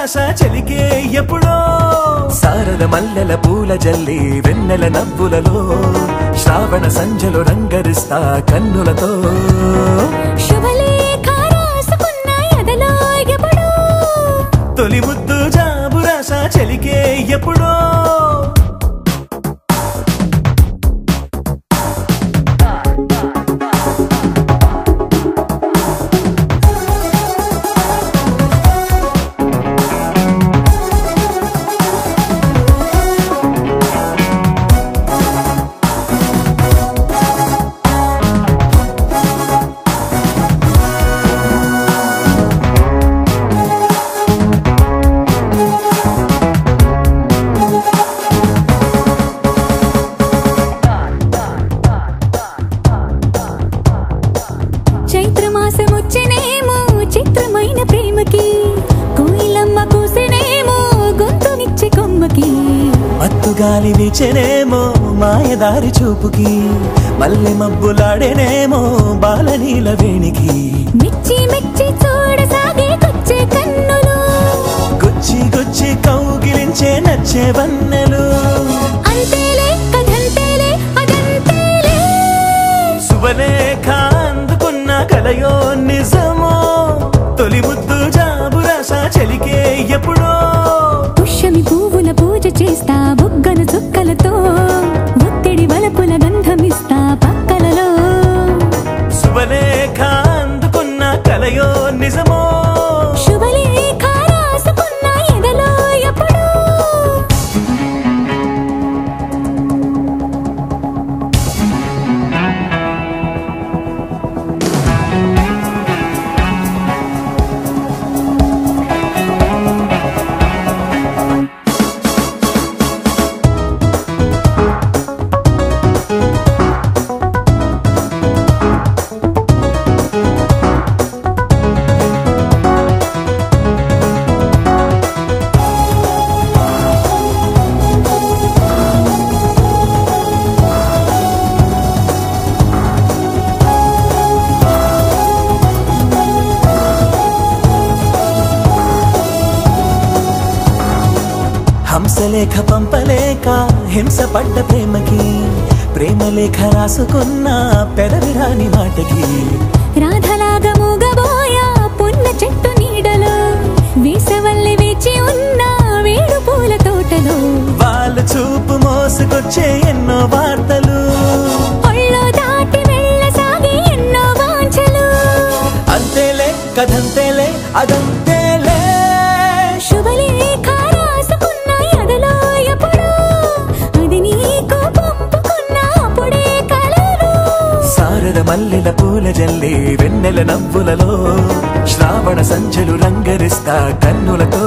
జాబురాస చలికే ఎప్పుడో సారద మల్లెల పూల జల్లి వెన్నెల నవ్వులలో శ్రావణ సంజలు రంగరిస్తా కన్నులతో శుభలేఖ రాసుకున్న ఎదలో ఎప్పుడో తొలి ముద్దు జాబురాస చలికే ఎప్పుడో చైత్రమాసమొచ్చెనేమో చిత్రమైన ప్రేమకి కోయిలమ్మ కూసెనేమో గొంతునిచ్చే కొమ్మకి మత్తుగాలి వీచెనేమో మాయదారి చూపుకి మల్లె మబ్బులాడేనేమో బాలనీల వేణికి మెచ్చి మెచ్చి చూడసాగే కొచ్చే కన్నులు గుచ్చి గుచ్చి కౌగిలించే నచ్చే వన్నెలు అంతేలే కథంతేలే అదంతేలే శుభలేఖ అందుకున్న కలయో నిజమో తొలి ముద్దు జాబురాస చలికే ఎప్పుడో పుష్యమి పువ్వుల పూజ చేస్తా బుగ్గన చుక్కలతో ఒత్తిడి వలపుల గంధమిస్తా పక్కలలో శుభలేఖ అందుకున్న కలయో నిజమో శుభలేఖ రాసుకున్న ఎదలో ఎప్పుడో హంసలేఖ పంపలేక హింస పడ్డ ప్రేమకి ప్రేమలేఖ రాసుకున్న పెదవిరాని మాటకి రాధలాగా మూగబోయా పున్న చెట్టు నీడలో వేసవల్లి వేచి ఉన్న వేడు పూల తోటలో వాళ్ళు చూపు మోసుకొచ్చే ఎన్నో వార్తలు ఒళ్ళో దాటి వెళ్ళసాగే ఎన్నో వాంఛలు అంతేలే కథంతేలే అదంతేలే శుభలేఖ రాసుకున్న ఎదలో ఎప్పుడో అది నీకు పంపుకున్న అప్పుడే కలరు సారద మల్లెల పూల జల్లి వెన్నెల నవ్వులలో శ్రావణ సంచలు రంగరిస్తా కన్నులతో